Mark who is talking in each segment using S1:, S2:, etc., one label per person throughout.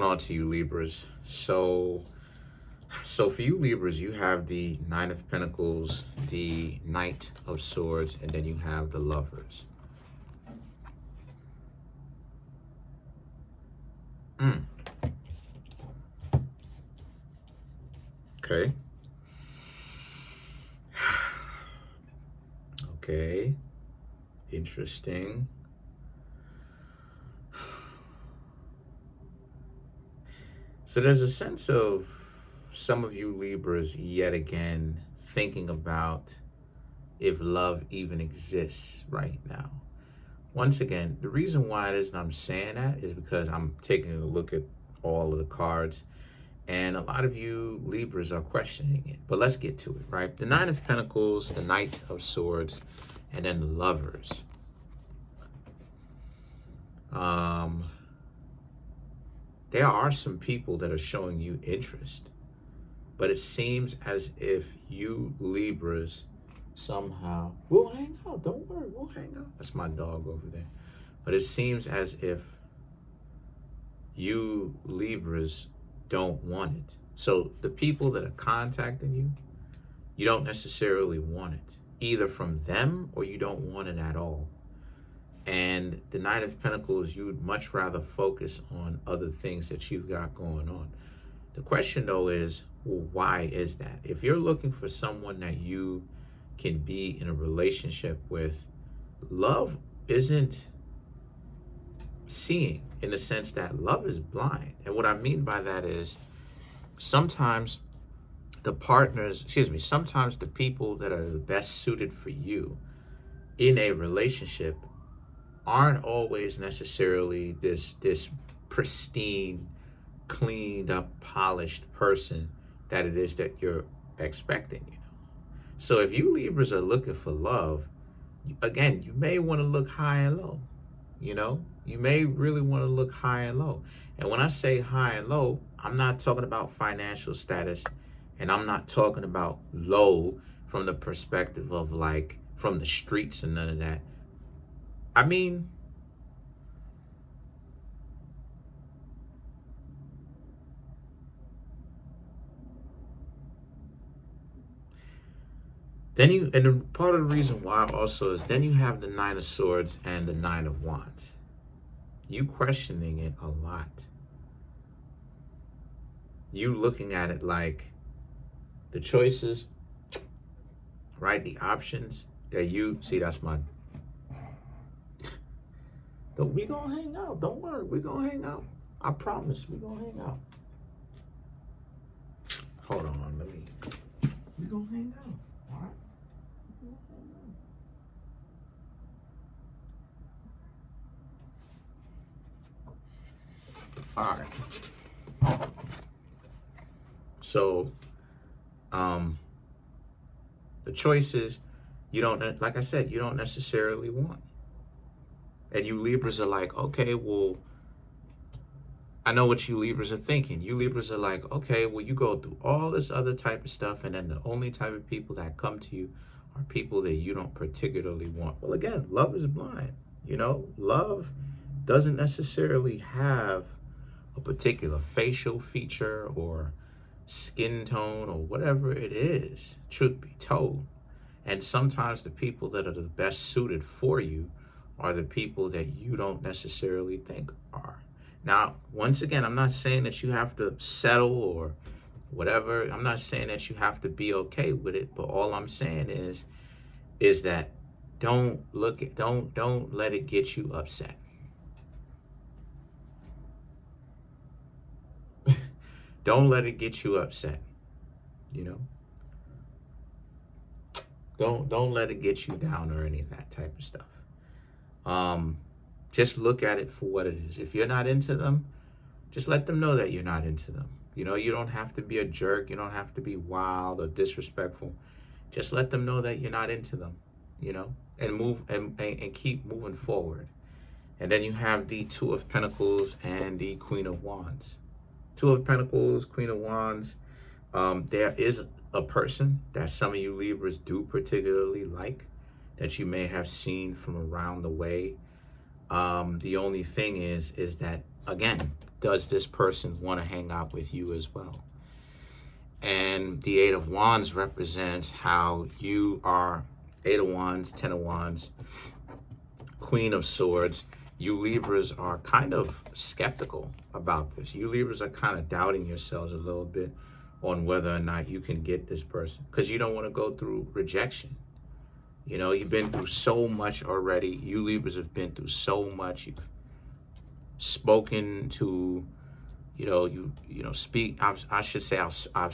S1: On to you, Libras. So for you, Libras, you have the Nine of Pentacles, the Knight of Swords, and then you have the Lovers. Okay. Okay. Interesting. So there's a sense of some of you Libras yet again thinking about if love even exists right now. Once again, the reason why it is I'm saying that is because I'm taking a look at all of the cards, and a lot of you Libras are questioning it. But let's get to it, right? The Nine of Pentacles, the Knight of Swords, and then the Lovers. There are some people that are showing you interest, but it seems as if you Libras somehow, we'll hang out, don't worry, we'll hang out. That's my dog over there. But it seems as if you Libras don't want it. So the people that are contacting you, you don't necessarily want it, either from them or you don't want it at all. And the Nine of Pentacles, you would much rather focus on other things that you've got going on. The question, though, is, well, why is that? If you're looking for someone that you can be in a relationship with, love isn't seeing, in the sense that love is blind. And what I mean by that is sometimes the partners, sometimes the people that are the best suited for you in a relationship aren't always necessarily this pristine, cleaned up, polished person that it is that you're expecting, So if you Libras are looking for love, again, you may want to look high and low, You may really want to look high and low. And when I say high and low, I'm not talking about financial status, and I'm not talking about low from the perspective of like from the streets and none of that. I mean, and part of the reason why also is then you have the Nine of Swords and the Nine of Wands. You questioning it a lot. You looking at it like the choices, right? The options that you see, that's my. We gonna hang out. Don't worry, we gonna hang out. I promise, we gonna hang out. Hold on, let me. We gonna hang out. All right. All right. So, the choices you don't, like I said, you don't necessarily want. And you Libras are like, okay, well, I know what you Libras are thinking. You Libras are like, okay, well, you go through all this other type of stuff, and then the only type of people that come to you are people that you don't particularly want. Well, again, love is blind. Love doesn't necessarily have a particular facial feature or skin tone or whatever it is, truth be told. And sometimes the people that are the best suited for you are the people that you don't necessarily think are. Now, once again, I'm not saying that you have to settle or whatever. I'm not saying that you have to be okay with it, but all I'm saying is that don't let it get you upset. Don't let it get you upset. Don't let it get you down or any of that type of stuff. Just look at it for what it is. If you're not into them, just let them know that you're not into them. You don't have to be a jerk. You don't have to be wild or disrespectful. Just let them know that you're not into them, and move and keep moving forward. And then you have the Two of Pentacles and the Queen of Wands. Two of Pentacles, Queen of Wands. There is a person that some of you Libras do particularly like, that you may have seen from around the way. The only thing is that, again, does this person want to hang out with you as well? And the Eight of Wands represents how you are Eight of Wands, Ten of Wands, Queen of Swords. You Libras are kind of skeptical about this. You Libras are kind of doubting yourselves a little bit on whether or not you can get this person, because you don't want to go through rejection. You know, you've been through so much already. You Libras have been through so much. You've spoken to, I've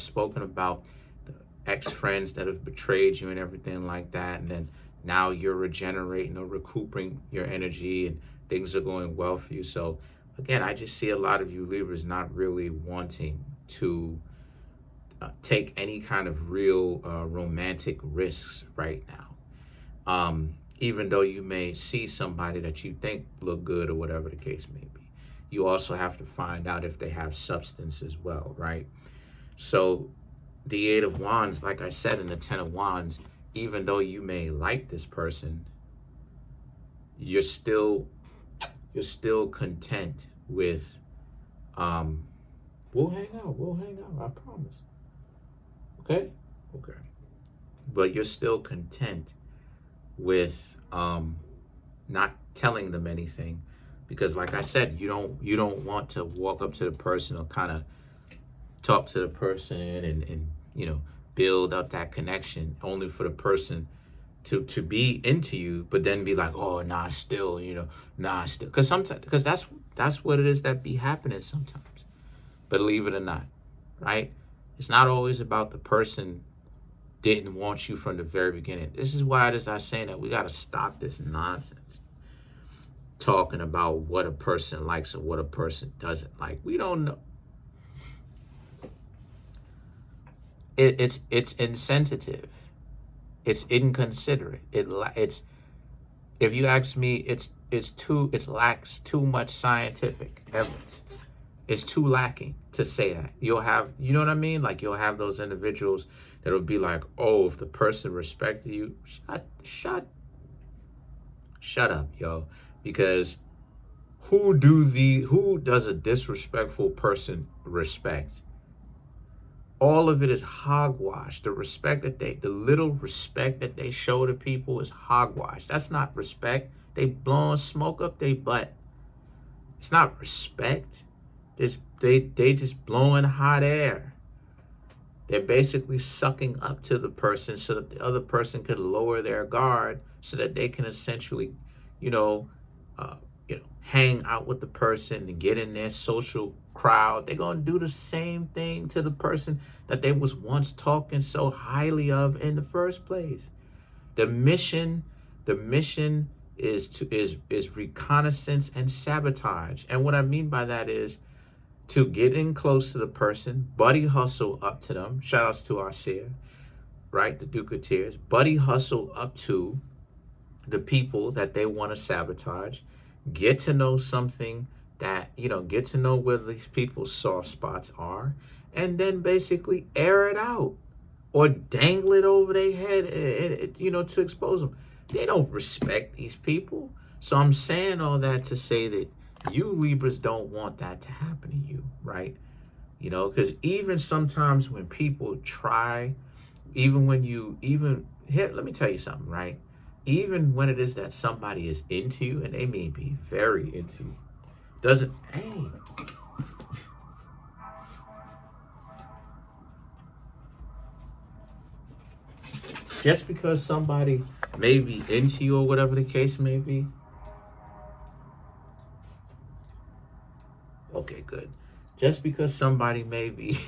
S1: spoken about the ex-friends that have betrayed you and everything like that. And then now you're regenerating or recouping your energy and things are going well for you. So again, I just see a lot of you Libras not really wanting to take any kind of real romantic risks right now. Even though you may see somebody that you think look good or whatever the case may be, you also have to find out if they have substance as well, right? So the Eight of Wands, like I said, and the Ten of Wands, even though you may like this person, you're still content with, we'll hang out, I promise. Okay? Okay. But you're still content with not telling them anything, because like I said, you don't want to walk up to the person or kind of talk to the person and build up that connection only for the person to be into you, but then be like, oh, still, because sometimes, because that's what it is that be happening sometimes. Believe it or not, right? It's not always about the person didn't want you from the very beginning. This is why it is I saying that we got to stop this nonsense talking about what a person likes or what a person doesn't like. We don't know. It's insensitive. It's inconsiderate. It's if you ask me, it lacks too much scientific evidence. It's too lacking to say that. You'll have, you know what I mean? Like you'll have those individuals that will be like, oh, if the person respected you, shut up, yo. Because who does a disrespectful person respect? All of it is hogwash. The little respect that they show to people is hogwash. That's not respect. They blowing smoke up their butt. It's not respect. They just blowing hot air. They're basically sucking up to the person so that the other person could lower their guard so that they can essentially, hang out with the person and get in their social crowd. They're going to do the same thing to the person that they was once talking so highly of in the first place. The mission is reconnaissance and sabotage. And what I mean by that is to get in close to the person, buddy hustle up to them. Shout outs to Arcia, right? The Duke of Tears. Buddy hustle up to the people that they want to sabotage. Get to know something that, get to know where these people's soft spots are, and then basically air it out or dangle it over their head, to expose them. They don't respect these people. So I'm saying all that to say that you Libras don't want that to happen to you, right? Because even sometimes when people try, here, let me tell you something, right? Even when it is that somebody is into you, and they may be very into you, just because somebody may be into you or whatever the case may be. Okay, good. Just because somebody may be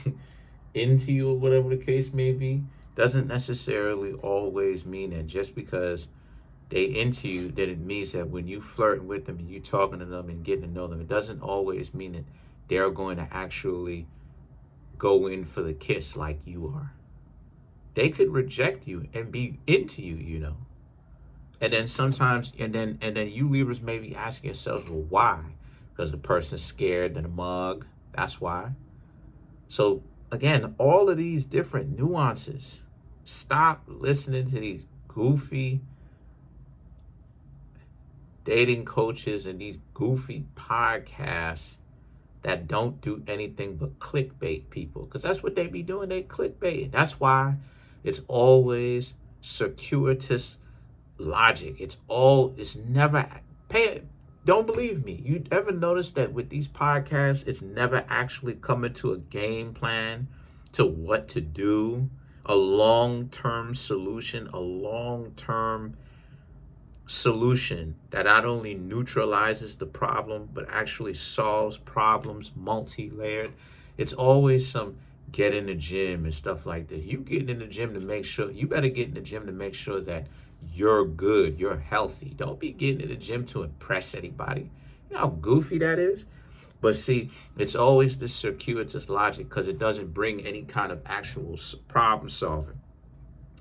S1: into you or whatever the case may be, doesn't necessarily always mean that just because they into you, that it means that when you flirting with them and you talking to them and getting to know them, it doesn't always mean that they're going to actually go in for the kiss like you are. They could reject you and be into you, And then sometimes, and then you Libras may be asking yourselves, well, why? Because the person's scared than a mug. That's why. So again, all of these different nuances. Stop listening to these goofy dating coaches and these goofy podcasts that don't do anything but clickbait people, because that's what they be doing. They clickbait. That's why it's always circuitous logic. It's never pay. Don't believe me. You ever notice that with these podcasts, it's never actually coming to a game plan to what to do, a long-term solution, a long-term solution that not only neutralizes the problem but actually solves problems multi-layered. It's always some get in the gym and stuff like that. You getting in the gym to make sure, you better get in the gym to make sure that you're good, you're healthy. Don't be getting in the gym to impress anybody. You know how goofy that is? But see, it's always this circuitous logic because it doesn't bring any kind of actual problem solving.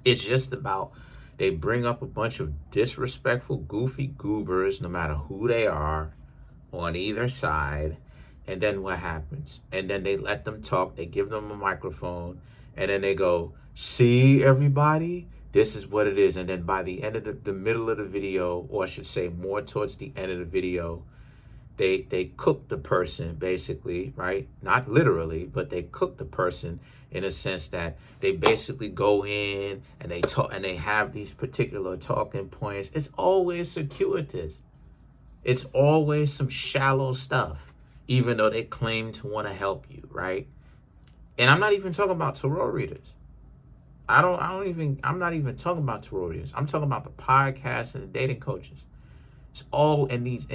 S1: It's just about, they bring up a bunch of disrespectful, goofy goobers, no matter who they are, on either side. And then what happens? And then they let them talk. They give them a microphone. And then they go, see, everybody? This is what it is. And then by the end of the middle of the video, or I should say more towards the end of the video, they cook the person, basically, right? Not literally, but they cook the person in a sense that they basically go in and they talk and they have these particular talking points. It's always circuitous. It's always some shallow stuff, even though they claim to want to help you, right? And I'm not even talking about tarot readers. I'm not even talking about tarot readers. I'm talking about the podcasts and the dating coaches. It's all in these,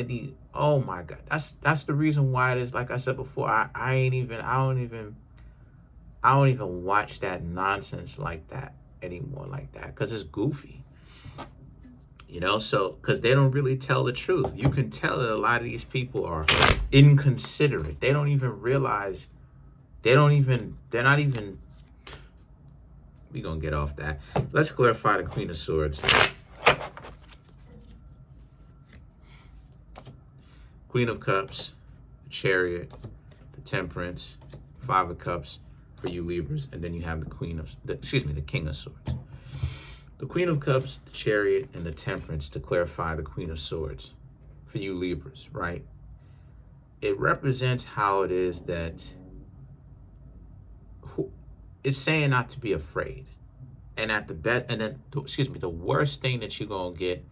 S1: oh my God. That's the reason why it is, like I said before, I don't even watch that nonsense like that anymore, like that, because it's goofy. You know, so, because they don't really tell the truth. You can tell that a lot of these people are inconsiderate. They don't even realize, they're not even, we're going to get off that. Let's clarify the Queen of Swords. Queen of Cups, the Chariot, the Temperance, Five of Cups for you Libras, and then you have the King of Swords. The Queen of Cups, the Chariot, and the Temperance to clarify the Queen of Swords for you Libras, right? It represents how it is that it's saying not to be afraid. And at the best, and then, the worst thing that you're going to get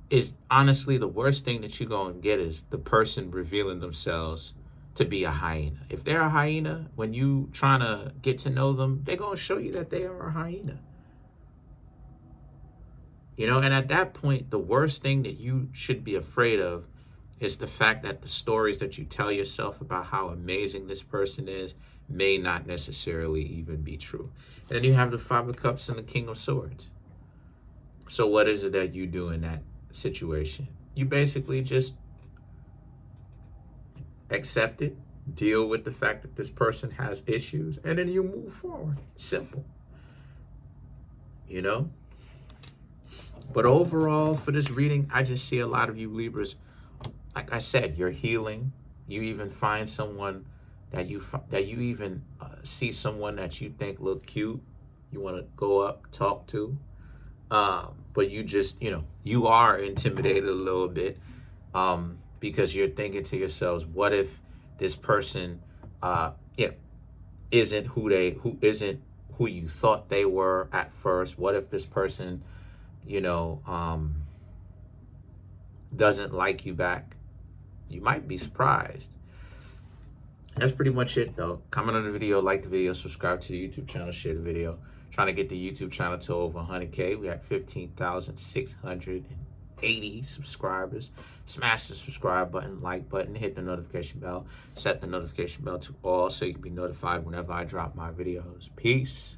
S1: is, honestly, the worst thing that you're going to get is the person revealing themselves to be a hyena. If they're a hyena, when you trying to get to know them, they're going to show you that they are a hyena. You know, and at that point, the worst thing that you should be afraid of is the fact that the stories that you tell yourself about how amazing this person is may not necessarily even be true. And then you have the Five of Cups and the King of Swords. So what is it that you do in that situation? You basically just accept it, deal with the fact that this person has issues, and then you move forward. Simple. You know? But overall, for this reading, I just see a lot of you Libras, like I said, you're healing. You even find someone that you even see someone that you think look cute. You want to go up, talk to. But you just, you are intimidated a little bit because you're thinking to yourselves, what if this person isn't who you thought they were at first? What if this person doesn't like you back? You might be surprised. That's pretty much it, though. Comment on the video, like the video, subscribe to the YouTube channel, share the video. Trying to get the YouTube channel to over 100K. We have 15,680 subscribers. Smash the subscribe button, like button, hit the notification bell. Set the notification bell to all so you can be notified whenever I drop my videos. Peace.